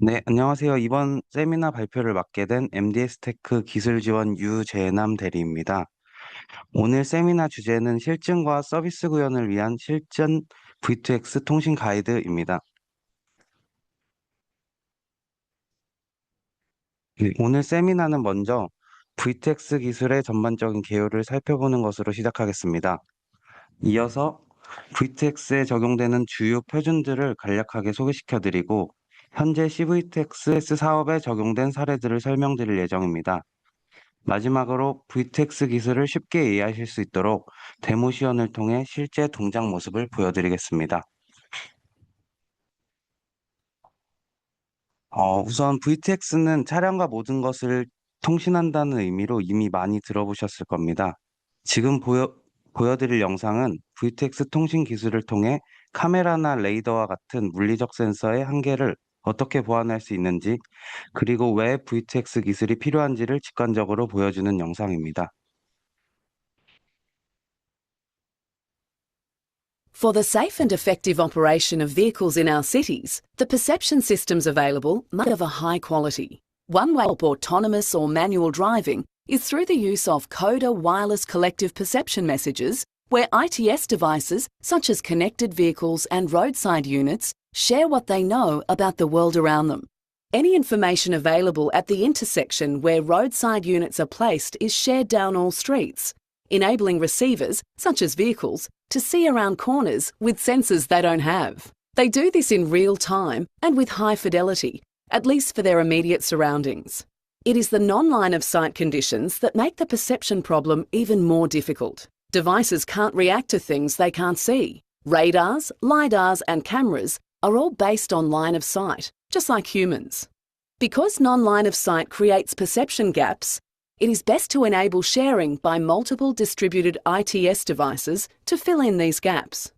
네, 안녕하세요. 이번 세미나 발표를 맡게 된 MDS 테크 기술 지원 유재남 대리입니다. 오늘 세미나 주제는 실증과 서비스 구현을 위한 실전 V2X 통신 가이드입니다. 네, 오늘 세미나는 먼저 V2X 기술의 전반적인 개요를 살펴보는 것으로 시작하겠습니다. 이어서 V2X에 적용되는 주요 표준들을 간략하게 소개시켜드리고 현재 CVTX 사업에 적용된 사례들을 설명드릴 예정입니다. 마지막으로 VTX 기술을 쉽게 이해하실 수 있도록 데모 시연을 통해 실제 동작 모습을 보여드리겠습니다. 우선 VTX는 차량과 모든 것을 통신한다는 의미로 이미 많이 들어보셨을 겁니다. 지금 보여드릴 영상은 VTX 통신 기술을 통해 카메라나 레이더와 같은 물리적 센서의 한계를 어떻게 보완할 수 있는지, 그리고 왜 VTX 기술이 필요한지를 직관적으로 보여주는 영상입니다. For the safe and effective operation of vehicles in our cities, the perception systems available must be of a high quality. One way to help autonomous or manual driving is through the use of CODA wireless collective perception messages, where ITS devices, such as connected vehicles and roadside units, share what they know about the world around them. Any information available at the intersection where roadside units are placed is shared down all streets, enabling receivers, such as vehicles, to see around corners with sensors they don't have. They do this in real time and with high fidelity, at least for their immediate surroundings. It is the non-line of sight conditions that make the perception problem even more difficult. Devices can't react to things they can't see. Radars, LiDARs and cameras are all based on line of sight, just like humans. Because non-line of sight creates perception gaps, it is best to enable sharing by multiple distributed ITS devices to fill in these gaps.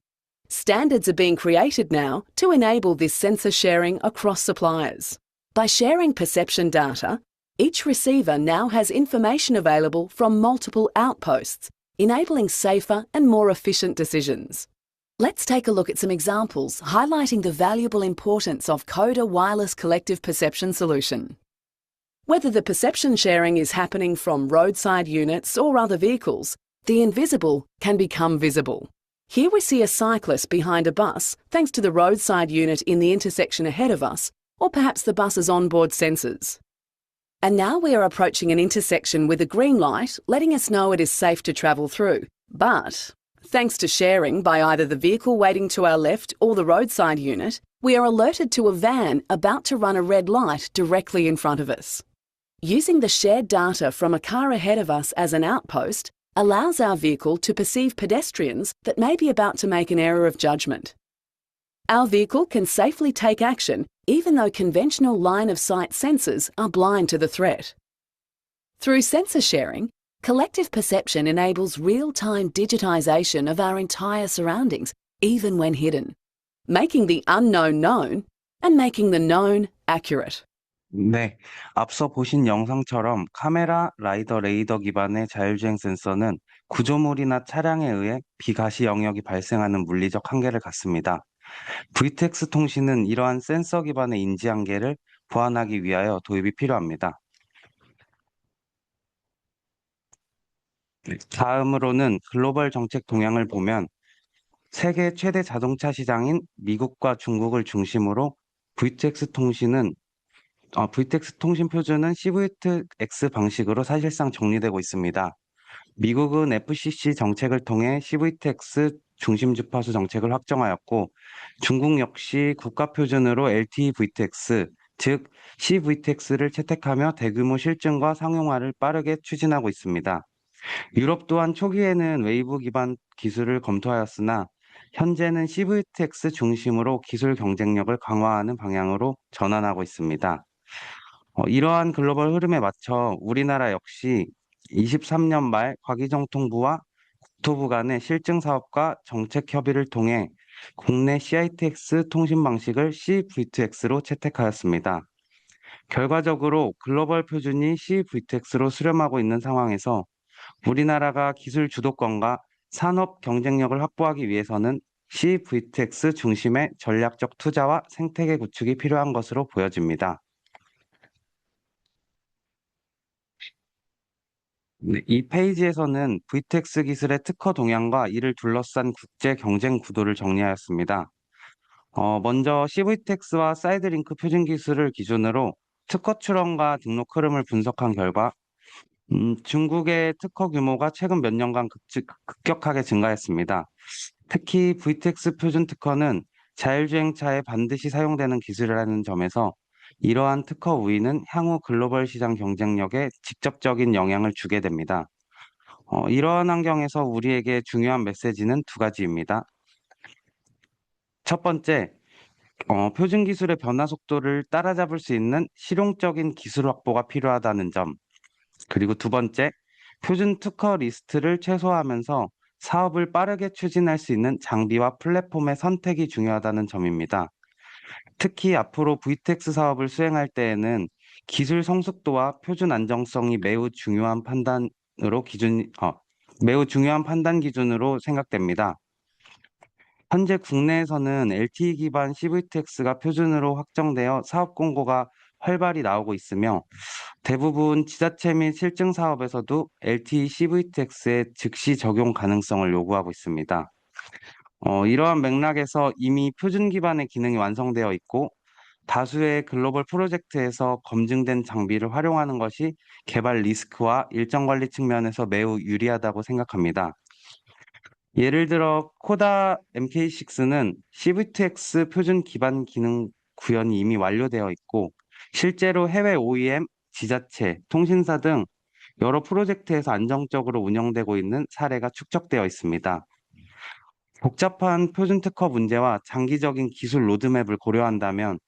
Standards are being created now to enable this sensor sharing across suppliers. By sharing perception data, each receiver now has information available from multiple outposts, enabling safer and more efficient decisions. Let's take a look at some examples highlighting the valuable importance of CODA wireless collective perception solution. Whether the perception sharing is happening from roadside units or other vehicles, the invisible can become visible. Here we see a cyclist behind a bus thanks to the roadside unit in the intersection ahead of us, or perhaps the bus's onboard sensors. And now we are approaching an intersection with a green light, letting us know it is safe to travel through. But thanks to sharing by either the vehicle waiting to our left or the roadside unit, we are alerted to a van about to run a red light directly in front of us. Using the shared data from a car ahead of us as an outpost allows our vehicle to perceive pedestrians that may be about to make an error of judgment. Our vehicle can safely take action even though conventional line-of-sight sensors are blind to the threat. Through sensor sharing, collective perception enables real-time digitisation of our entire surroundings, even when hidden, making the unknown known and making the known accurate. 네, 앞서 보신 영상처럼 카메라, 라이더, 레이더 기반의 자율주행 센서는 구조물이나 차량에 의해 비가시 영역이 발생하는 물리적 한계를 갖습니다. VTX 통신은 이러한 센서 기반의 인지 한계를 보완하기 위하여 도입이 필요합니다. 다음으로는 글로벌 정책 동향을 보면 세계 최대 자동차 시장인 미국과 중국을 중심으로 VTX 통신 표준은 CVTX 방식으로 사실상 정리되고 있습니다. 미국은 FCC 정책을 통해 CVTX 중심 주파수 정책을 확정하였고, 중국 역시 국가 표준으로 LTE-VTX, 즉 CVTX를 채택하며 대규모 실증과 상용화를 빠르게 추진하고 있습니다. 유럽 또한 초기에는 웨이브 기반 기술을 검토하였으나 현재는 CVTX 중심으로 기술 경쟁력을 강화하는 방향으로 전환하고 있습니다. 이러한 글로벌 흐름에 맞춰 우리나라 역시 23년 말 과기정통부와 국토부 간의 실증 사업과 정책 협의를 통해 국내 CITX 통신 방식을 CVTX로 채택하였습니다. 결과적으로 글로벌 표준이 CVTX로 수렴하고 있는 상황에서 우리나라가 기술 주도권과 산업 경쟁력을 확보하기 위해서는 CVTX 중심의 전략적 투자와 생태계 구축이 필요한 것으로 보여집니다. 네, 이 페이지에서는 VTX 기술의 특허 동향과 이를 둘러싼 국제 경쟁 구도를 정리하였습니다. 먼저 CVTX와 사이드링크 표준 기술을 기준으로 특허 출원과 등록 흐름을 분석한 결과 중국의 특허 규모가 최근 몇 년간 급격하게 증가했습니다. 특히 VTX 표준 특허는 자율주행차에 반드시 사용되는 기술이라는 점에서 이러한 특허 우위는 향후 글로벌 시장 경쟁력에 직접적인 영향을 주게 됩니다. 이러한 환경에서 우리에게 중요한 메시지는 두 가지입니다. 첫 번째, 표준 기술의 변화 속도를 따라잡을 수 있는 실용적인 기술 확보가 필요하다는 점. 그리고 두 번째, 표준 특허 리스트를 최소화하면서 사업을 빠르게 추진할 수 있는 장비와 플랫폼의 선택이 중요하다는 점입니다. 특히 앞으로 VTX 사업을 수행할 때에는 기술 성숙도와 표준 안정성이 매우 중요한 판단 기준으로 생각됩니다. 현재 국내에서는 LTE 기반 CVTX가 표준으로 확정되어 사업 공고가 활발히 나오고 있으며 대부분 지자체 및 실증 사업에서도 LTE CVTX의 즉시 적용 가능성을 요구하고 있습니다. 이러한 맥락에서 이미 표준 기반의 기능이 완성되어 있고 다수의 글로벌 프로젝트에서 검증된 장비를 활용하는 것이 개발 리스크와 일정 관리 측면에서 매우 유리하다고 생각합니다. 예를 들어 코다 MK6는 CVTX 표준 기반 기능 구현이 이미 완료되어 있고 실제로 해외 OEM, 지자체, 통신사 등 여러 프로젝트에서 안정적으로 운영되고 있는 사례가 축적되어 있습니다. 복잡한 표준 특허 문제와 장기적인 기술 로드맵을 고려한다면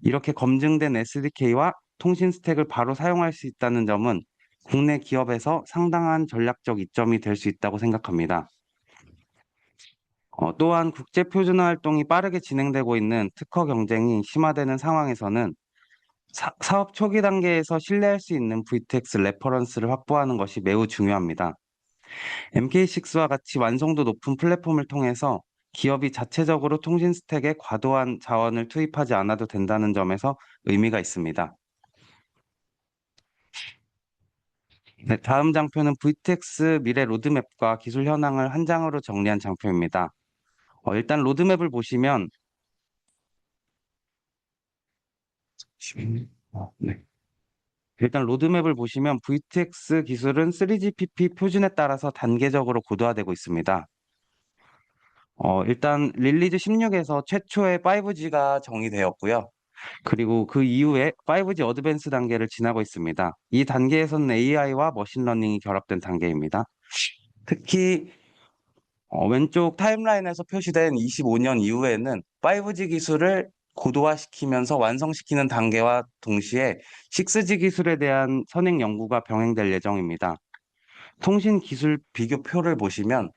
이렇게 검증된 SDK와 통신 스택을 바로 사용할 수 있다는 점은 국내 기업에서 상당한 전략적 이점이 될 수 있다고 생각합니다. 또한 국제 표준화 활동이 빠르게 진행되고 있는 특허 경쟁이 심화되는 상황에서는 사업 초기 단계에서 신뢰할 수 있는 VTX 레퍼런스를 확보하는 것이 매우 중요합니다. MK6와 같이 완성도 높은 플랫폼을 통해서 기업이 자체적으로 통신 스택에 과도한 자원을 투입하지 않아도 된다는 점에서 의미가 있습니다. 네, 다음 장표는 VTX 미래 로드맵과 기술 현황을 한 장으로 정리한 장표입니다. 일단 로드맵을 보시면 네. 일단 로드맵을 보시면 VTX 기술은 3GPP 표준에 따라서 단계적으로 고도화되고 있습니다. 일단 릴리즈 16에서 최초의 5G가 정의되었고요. 그리고 그 이후에 5G 어드밴스 단계를 지나고 있습니다. 이 단계에서는 AI와 머신러닝이 결합된 단계입니다. 특히 왼쪽 타임라인에서 표시된 25년 이후에는 5G 기술을 고도화시키면서 완성시키는 단계와 동시에 6G 기술에 대한 선행 연구가 병행될 예정입니다. 통신 기술 비교표를 보시면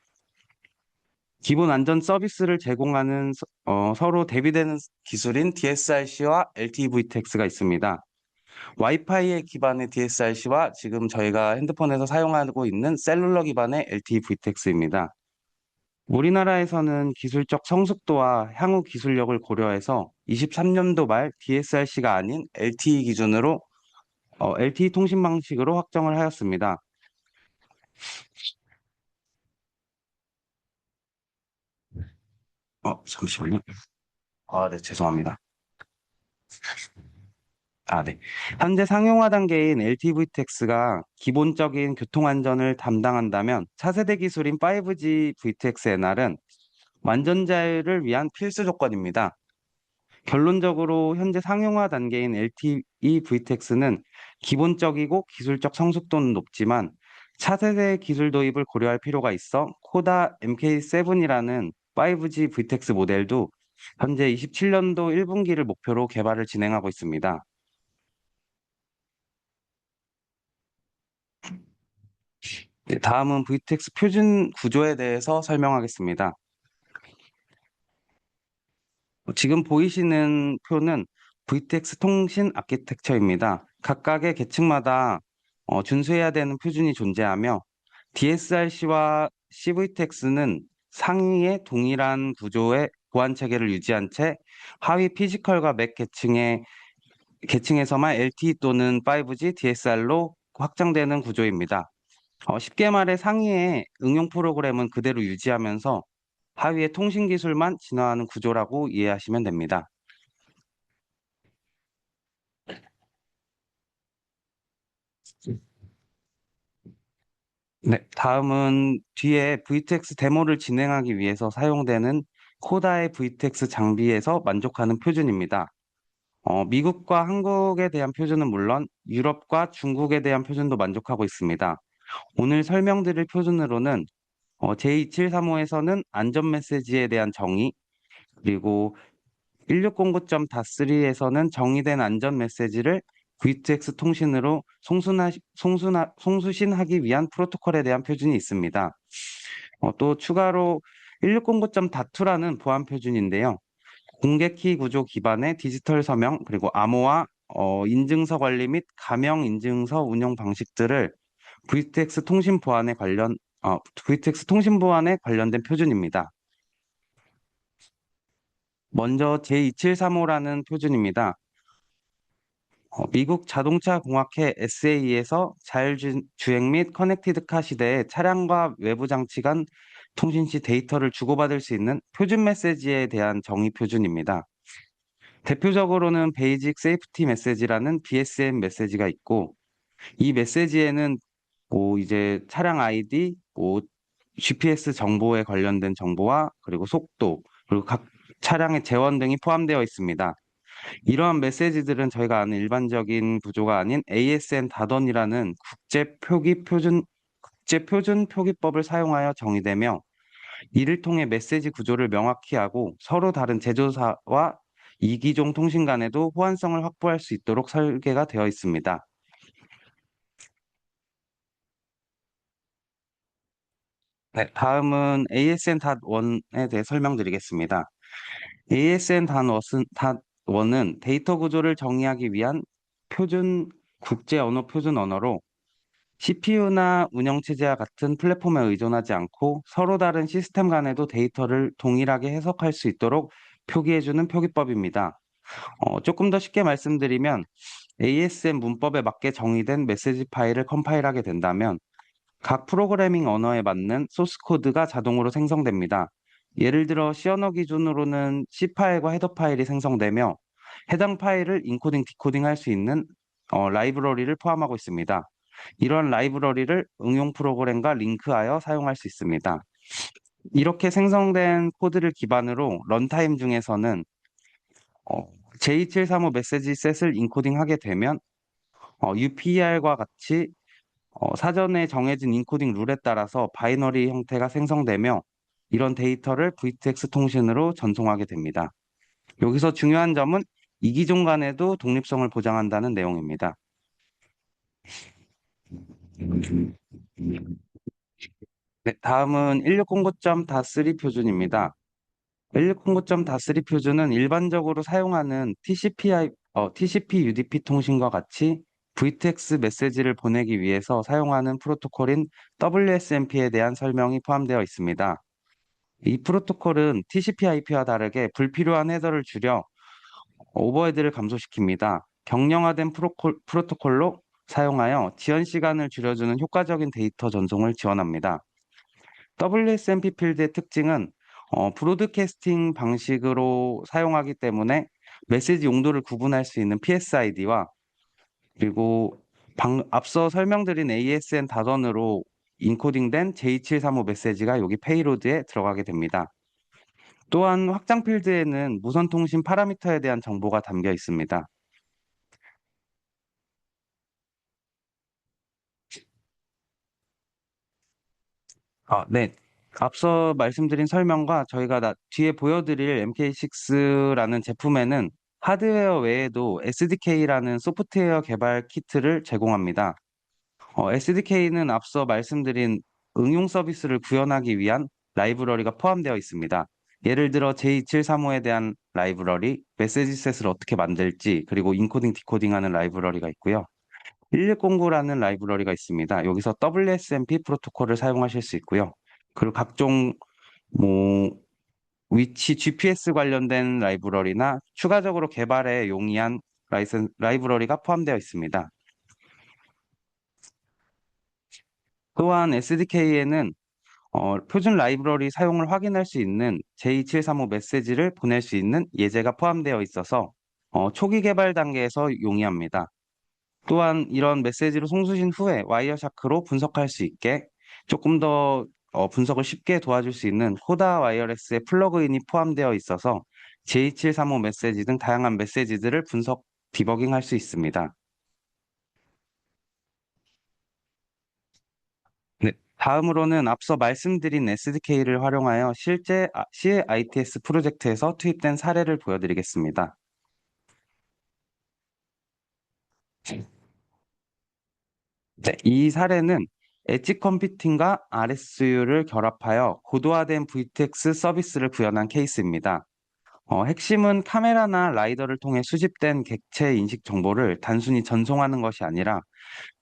기본 안전 서비스를 제공하는 서로 대비되는 기술인 DSRC와 LTE VTX가 있습니다. 와이파이에 기반의 DSRC와 지금 저희가 핸드폰에서 사용하고 있는 셀룰러 기반의 LTE VTX입니다. 우리나라에서는 기술적 성숙도와 향후 기술력을 고려해서 23년도 말 DSRC가 아닌 LTE 기준으로 LTE 통신 방식으로 확정을 하였습니다. 잠시만요. 네, 죄송합니다. 네. 현재 상용화 단계인 LTE-VTX가 기본적인 교통안전을 담당한다면 차세대 기술인 5G VTX NR은 완전 자율을 위한 필수 조건입니다. 결론적으로 현재 상용화 단계인 LTE VTX는 기본적이고 기술적 성숙도는 높지만 차세대 기술 도입을 고려할 필요가 있어 코다 MK7이라는 5G VTX 모델도 현재 27년도 1분기를 목표로 개발을 진행하고 있습니다. 네, 다음은 VTX 표준 구조에 대해서 설명하겠습니다. 지금 보이시는 표는 VTX 통신 아키텍처입니다. 각각의 계층마다 준수해야 되는 표준이 존재하며 DSRC와 CVTX는 상위의 동일한 구조의 보안 체계를 유지한 채 하위 피지컬과 맥 계층에서만 LTE 또는 5G, DSR로 확장되는 구조입니다. 쉽게 말해 상위의 응용 프로그램은 그대로 유지하면서 하위의 통신 기술만 진화하는 구조라고 이해하시면 됩니다. 네, 다음은 뒤에 VTX 데모를 진행하기 위해서 사용되는 코다의 VTX 장비에서 만족하는 표준입니다. 미국과 한국에 대한 표준은 물론 유럽과 중국에 대한 표준도 만족하고 있습니다. 오늘 설명드릴 표준으로는 J2735에서는 안전 메시지에 대한 정의, 그리고 1609.3에서는 정의된 안전 메시지를 VTX 통신으로 송수신하기 위한 프로토콜에 대한 표준이 있습니다. 또 추가로 1609.2라는 보안 표준인데요. 공개 키 구조 기반의 디지털 서명, 그리고 암호화, 인증서 관리 및 가명 인증서 운영 방식들을 VTX 통신 보안에 관련된 표준입니다. 먼저 J2735라는 표준입니다. 미국 자동차 공학회 SA에서 자율주행 및 커넥티드카 시대에 차량과 외부 장치 간 통신 시 데이터를 주고받을 수 있는 표준 메시지에 대한 정의 표준입니다. 대표적으로는 베이직 세이프티 메시지라는 BSM 메시지가 있고, 이 메시지에는 이제 차량 아이디, GPS 정보에 관련된 정보와 그리고 속도, 그리고 각 차량의 재원 등이 포함되어 있습니다. 이러한 메시지들은 저희가 아는 일반적인 구조가 아닌 ASN 다던이라는 국제 표준 표기법을 사용하여 정의되며, 이를 통해 메시지 구조를 명확히 하고 서로 다른 제조사와 이기종 통신 간에도 호환성을 확보할 수 있도록 설계가 되어 있습니다. 네, 다음은 ASN.1에 대해 설명드리겠습니다. ASN.1은 데이터 구조를 정의하기 위한 표준 국제 언어 표준 언어로 CPU나 운영체제와 같은 플랫폼에 의존하지 않고 서로 다른 시스템 간에도 데이터를 동일하게 해석할 수 있도록 표기해주는 표기법입니다. 조금 더 쉽게 말씀드리면 ASM 문법에 맞게 정의된 메시지 파일을 컴파일하게 된다면 각 프로그래밍 언어에 맞는 소스 코드가 자동으로 생성됩니다. 예를 들어 C 언어 기준으로는 C 파일과 헤더 파일이 생성되며 해당 파일을 인코딩, 디코딩 할 수 있는 라이브러리를 포함하고 있습니다. 이런 라이브러리를 응용 프로그램과 링크하여 사용할 수 있습니다. 이렇게 생성된 코드를 기반으로 런타임 중에서는 J735 메시지 셋을 인코딩하게 되면 UPR과 같이 사전에 정해진 인코딩 룰에 따라서 바이너리 형태가 생성되며 이런 데이터를 VTX 통신으로 전송하게 됩니다. 여기서 중요한 점은 이기종 간에도 독립성을 보장한다는 내용입니다. 네, 다음은 1609.3 표준입니다. 1609.3 표준은 일반적으로 사용하는 TCP UDP 통신과 같이 VTX 메시지를 보내기 위해서 사용하는 프로토콜인 WSMP에 대한 설명이 포함되어 있습니다. 이 프로토콜은 TCP/IP와 다르게 불필요한 헤더를 줄여 오버헤드를 감소시킵니다. 경량화된 프로토콜로 사용하여 지연 시간을 줄여주는 효과적인 데이터 전송을 지원합니다. WSMP 필드의 특징은 브로드캐스팅 방식으로 사용하기 때문에 메시지 용도를 구분할 수 있는 PSID와 그리고 앞서 설명드린 ASN 다던으로 인코딩된 J735 메시지가 여기 페이로드에 들어가게 됩니다. 또한 확장 필드에는 무선 통신 파라미터에 대한 정보가 담겨 있습니다. 네. 앞서 말씀드린 설명과 저희가 뒤에 보여드릴 MK6라는 제품에는 하드웨어 외에도 SDK라는 소프트웨어 개발 키트를 제공합니다. SDK는 앞서 말씀드린 응용 서비스를 구현하기 위한 라이브러리가 포함되어 있습니다. 예를 들어 J2735에 대한 라이브러리, 메시지셋을 어떻게 만들지, 그리고 인코딩, 디코딩하는 라이브러리가 있고요. 1609라는 라이브러리가 있습니다. 여기서 WSMP 프로토콜을 사용하실 수 있고요. 그리고 각종 뭐 위치 GPS 관련된 라이브러리나 추가적으로 개발에 용이한 라이브러리가 포함되어 있습니다. 또한 SDK에는 표준 라이브러리 사용을 확인할 수 있는 J2735 메시지를 보낼 수 있는 예제가 포함되어 있어서 초기 개발 단계에서 용이합니다. 또한 이런 메시지를 송수신 후에 와이어샤크로 분석할 수 있게 조금 더 분석을 쉽게 도와줄 수 있는 코다 와이어레스의 플러그인이 포함되어 있어서 J2735 메시지 등 다양한 메시지들을 분석, 디버깅할 수 있습니다. 네, 다음으로는 앞서 말씀드린 SDK를 활용하여 실제 CITS 프로젝트에서 투입된 사례를 보여드리겠습니다. 네, 이 사례는 엣지 컴퓨팅과 RSU를 결합하여 고도화된 VTX 서비스를 구현한 케이스입니다. 핵심은 카메라나 라이더를 통해 수집된 객체 인식 정보를 단순히 전송하는 것이 아니라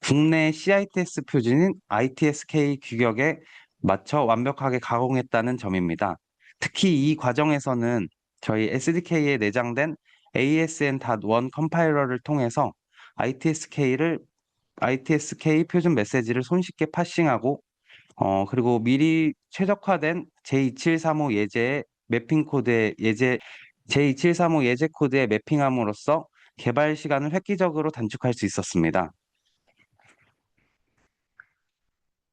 국내 CITS 표준인 ITSK 규격에 맞춰 완벽하게 가공했다는 점입니다. 특히 이 과정에서는 저희 SDK에 내장된 ASN.1 컴파일러를 통해서 ITSK를 ITSK 표준 메시지를 손쉽게 파싱하고 그리고 미리 최적화된 J2735 예제의 매핑 코드의 J2735 예제 코드에 매핑함으로써 개발 시간을 획기적으로 단축할 수 있었습니다.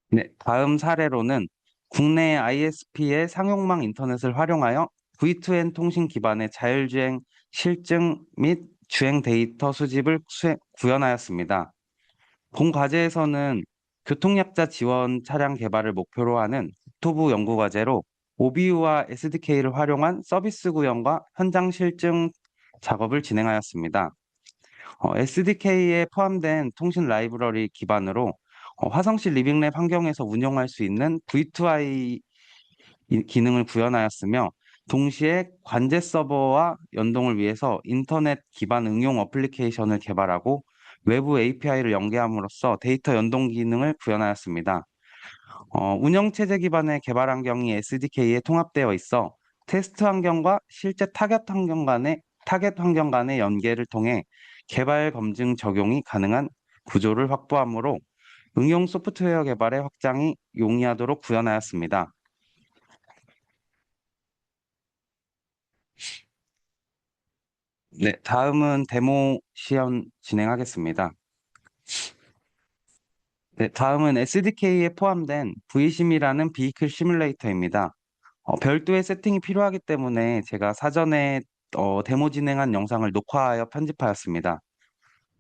네, 다음 사례로는 국내 ISP의 상용망 인터넷을 활용하여 V2N 통신 기반의 자율주행 실증 및 주행 데이터 수집을 구현하였습니다. 본 과제에서는 교통약자 지원 차량 개발을 목표로 하는 국토부 연구과제로 OBU와 SDK를 활용한 서비스 구현과 현장 실증 작업을 진행하였습니다. SDK에 포함된 통신 라이브러리 기반으로 화성시 리빙랩 환경에서 운영할 수 있는 V2I 기능을 구현하였으며 동시에 관제 서버와 연동을 위해서 인터넷 기반 응용 어플리케이션을 개발하고 외부 API를 연계함으로써 데이터 연동 기능을 구현하였습니다. 운영 체제 기반의 개발 환경이 SDK에 통합되어 있어 테스트 환경과 실제 타겟 환경 간의 연계를 통해 개발 검증 적용이 가능한 구조를 확보하므로 응용 소프트웨어 개발의 확장이 용이하도록 구현하였습니다. 네, 다음은 데모 시연 진행하겠습니다. 네, 다음은 SDK에 포함된 V심이라는 비이클 시뮬레이터입니다. 별도의 세팅이 필요하기 때문에 제가 사전에 데모 진행한 영상을 녹화하여 편집하였습니다.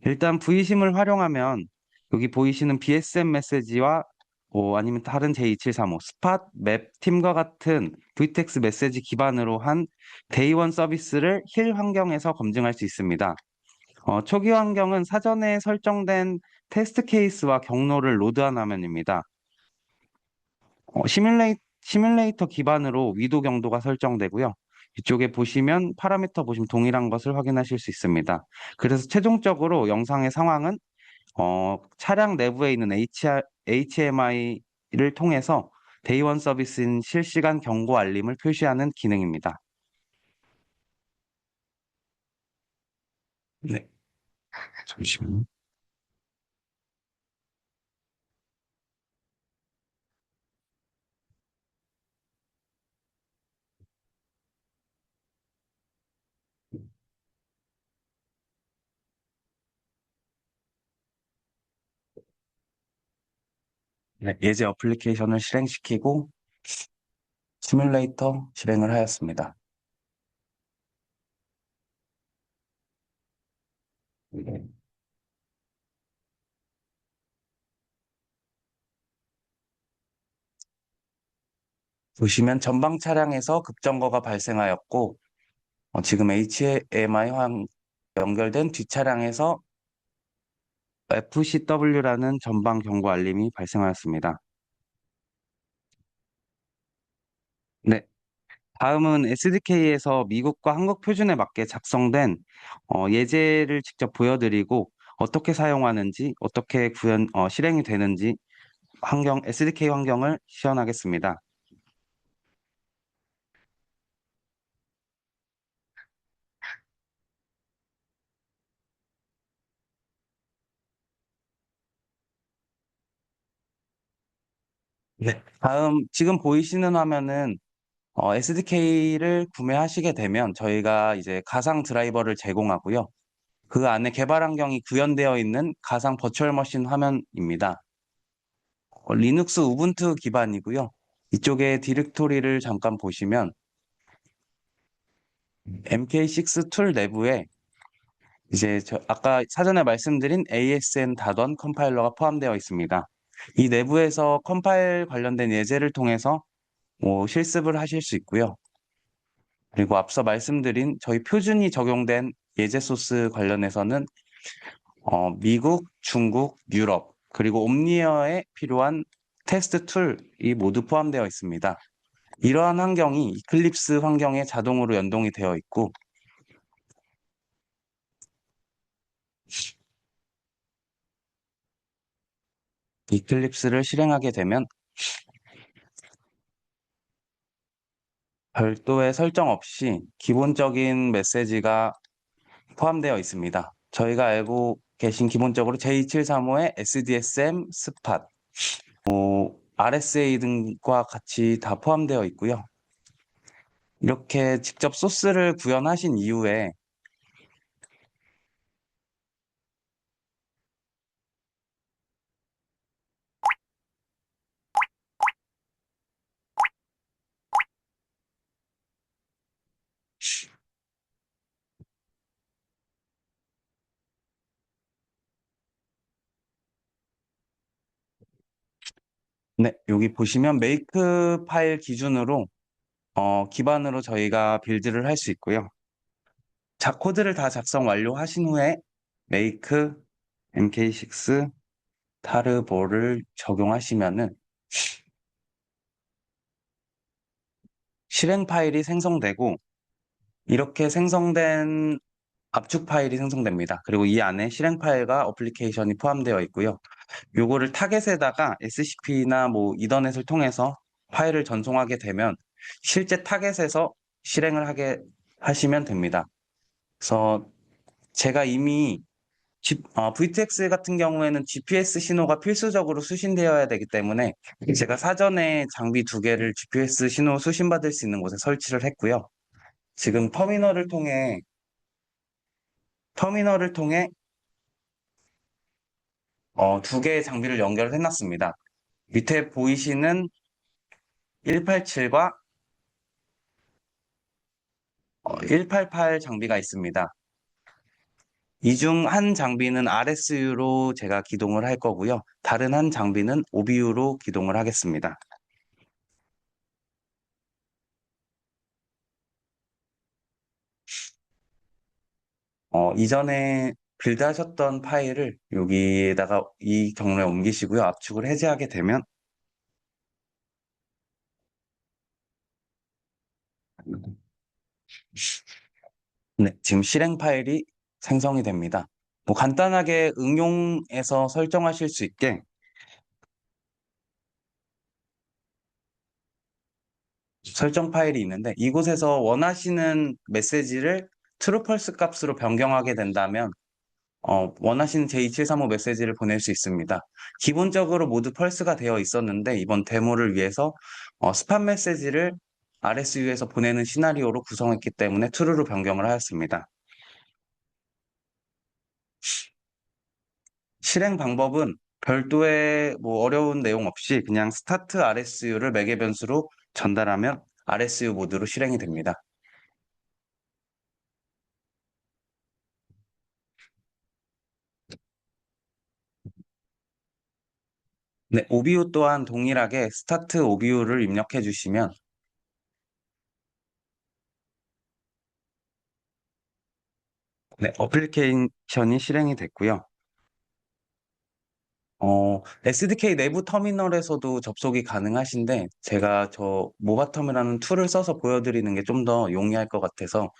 일단 V심을 활용하면 여기 보이시는 BSM 메시지와 아니면 다른 J2735, 스팟, 맵, 팀과 같은 VTX 메시지 기반으로 한 데이원 서비스를 힐 환경에서 검증할 수 있습니다. 초기 환경은 사전에 설정된 테스트 케이스와 경로를 로드한 화면입니다. 시뮬레이터 기반으로 위도 경도가 설정되고요. 이쪽에 보시면 파라미터 보시면 동일한 것을 확인하실 수 있습니다. 그래서 최종적으로 영상의 상황은 차량 내부에 있는 HMI를 통해서 데이원 서비스인 실시간 경고 알림을 표시하는 기능입니다. 네, 잠시만요. 네, 예제 어플리케이션을 실행시키고 시뮬레이터 실행을 하였습니다. 네. 보시면 전방 차량에서 급정거가 발생하였고 지금 HMI 연결된 뒷차량에서 FCW라는 전방 경고 알림이 발생하였습니다. 네, 다음은 SDK에서 미국과 한국 표준에 맞게 작성된 예제를 직접 보여드리고 어떻게 사용하는지, 어떻게 실행이 되는지 SDK 환경을 시연하겠습니다. 네. 다음, 지금 보이시는 화면은 SDK를 구매하시게 되면 저희가 이제 가상 드라이버를 제공하고요. 그 안에 개발 환경이 구현되어 있는 가상 버추얼 머신 화면입니다. 리눅스 우분투 기반이고요. 이쪽에 디렉토리를 잠깐 보시면 MK6 툴 내부에 이제 아까 사전에 말씀드린 ASN 다던 컴파일러가 포함되어 있습니다. 이 내부에서 컴파일 관련된 예제를 통해서 실습을 하실 수 있고요. 그리고 앞서 말씀드린 저희 표준이 적용된 예제 소스 관련해서는 미국, 중국, 유럽, 그리고 옴니어에 필요한 테스트 툴이 모두 포함되어 있습니다. 이러한 환경이 이클립스 환경에 자동으로 연동이 되어 있고, 이클립스를 실행하게 되면 별도의 설정 없이 기본적인 메시지가 포함되어 있습니다. 저희가 알고 계신 기본적으로 J2735의 SDSM, 스팟, RSA 등과 같이 다 포함되어 있고요. 이렇게 직접 소스를 구현하신 이후에 네, 여기 보시면 메이크 파일 기준으로 기반으로 저희가 빌드를 할 수 있고요. 자, 코드를 다 작성 완료하신 후에 메이크 MK6 타르보를 적용하시면은 실행 파일이 생성되고 이렇게 생성된 압축 파일이 생성됩니다. 그리고 이 안에 실행 파일과 어플리케이션이 포함되어 있고요. 요거를 타겟에다가 SCP나 뭐 이더넷을 통해서 파일을 전송하게 되면 실제 타겟에서 실행을 하게 하시면 됩니다. 그래서 제가 이미 VTX 같은 경우에는 GPS 신호가 필수적으로 수신되어야 되기 때문에 제가 사전에 장비 두 개를 GPS 신호 수신받을 수 있는 곳에 설치를 했고요. 지금 터미널을 통해 두 개의 장비를 연결을 해놨습니다. 밑에 보이시는 187과 188 장비가 있습니다. 이 중 한 장비는 RSU로 제가 기동을 할 거고요. 다른 한 장비는 OBU로 기동을 하겠습니다. 이전에 빌드하셨던 파일을 여기에다가 이 경로에 옮기시고요. 압축을 해제하게 되면 네, 지금 실행 파일이 생성이 됩니다. 뭐 간단하게 응용해서 설정하실 수 있게 설정 파일이 있는데 이곳에서 원하시는 메시지를 true false 값으로 변경하게 된다면 원하시는 J2735 메시지를 보낼 수 있습니다. 기본적으로 모두 펄스가 되어 있었는데 이번 데모를 위해서 스팸 메시지를 RSU에서 보내는 시나리오로 구성했기 때문에 true로 변경을 하였습니다. 실행 방법은 별도의 뭐 어려운 내용 없이 그냥 스타트 RSU를 매개 변수로 전달하면 RSU 모드로 실행이 됩니다. 네, OBU 또한 동일하게 스타트 OBU를 입력해 주시면 네, 어플리케이션이 실행이 됐고요. SDK 내부 터미널에서도 접속이 가능하신데 제가 저 모바텀이라는 툴을 써서 보여드리는 게 좀 더 용이할 것 같아서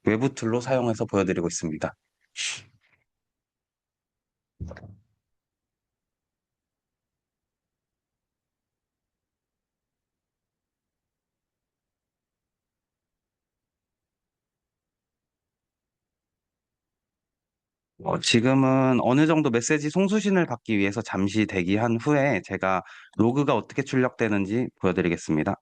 외부 툴로 사용해서 보여드리고 있습니다. 지금은 어느 정도 메시지 송수신을 받기 위해서 잠시 대기한 후에 제가 로그가 어떻게 출력되는지 보여드리겠습니다.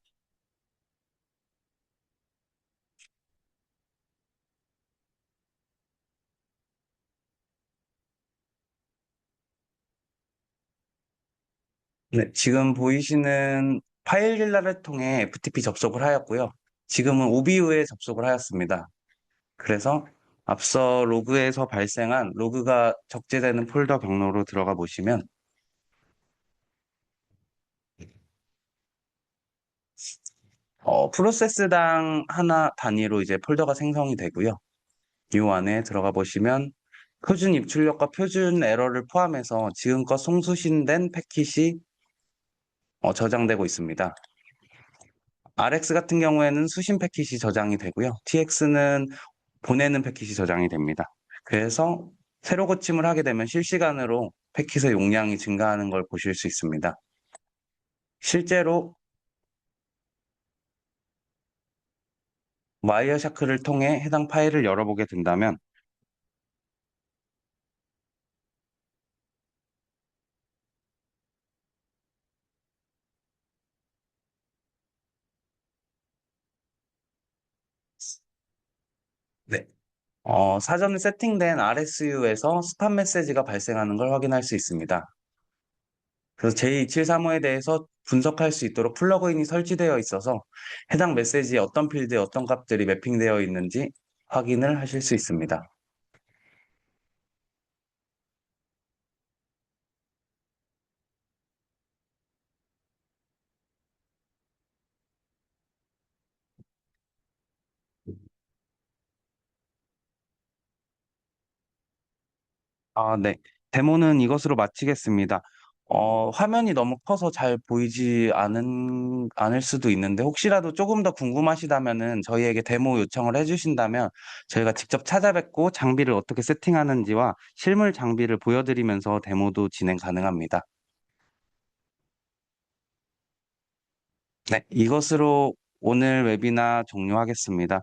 네, 지금 보이시는 파일릴라를 통해 FTP 접속을 하였고요. 지금은 오비유에 접속을 하였습니다. 그래서 앞서 로그에서 발생한 로그가 적재되는 폴더 경로로 들어가 보시면 프로세스당 하나 단위로 이제 폴더가 생성이 되고요. 이 안에 들어가 보시면 표준 입출력과 표준 에러를 포함해서 지금껏 송수신된 패킷이 저장되고 있습니다. RX 같은 경우에는 수신 패킷이 저장이 되고요. TX는 보내는 패킷이 저장이 됩니다. 그래서 새로 고침을 하게 되면 실시간으로 패킷의 용량이 증가하는 걸 보실 수 있습니다. 실제로 와이어샤크를 통해 해당 파일을 열어보게 된다면 네. 사전에 세팅된 RSU에서 스팸 메시지가 발생하는 걸 확인할 수 있습니다. 그래서 J275에 대해서 분석할 수 있도록 플러그인이 설치되어 있어서 해당 메시지에 어떤 필드에 어떤 값들이 매핑되어 있는지 확인을 하실 수 있습니다. 네. 데모는 이것으로 마치겠습니다. 화면이 너무 커서 잘 보이지 않을 수도 있는데, 혹시라도 조금 더 궁금하시다면은 저희에게 데모 요청을 해주신다면 저희가 직접 찾아뵙고 장비를 어떻게 세팅하는지와 실물 장비를 보여드리면서 데모도 진행 가능합니다. 네. 이것으로 오늘 웨비나 종료하겠습니다.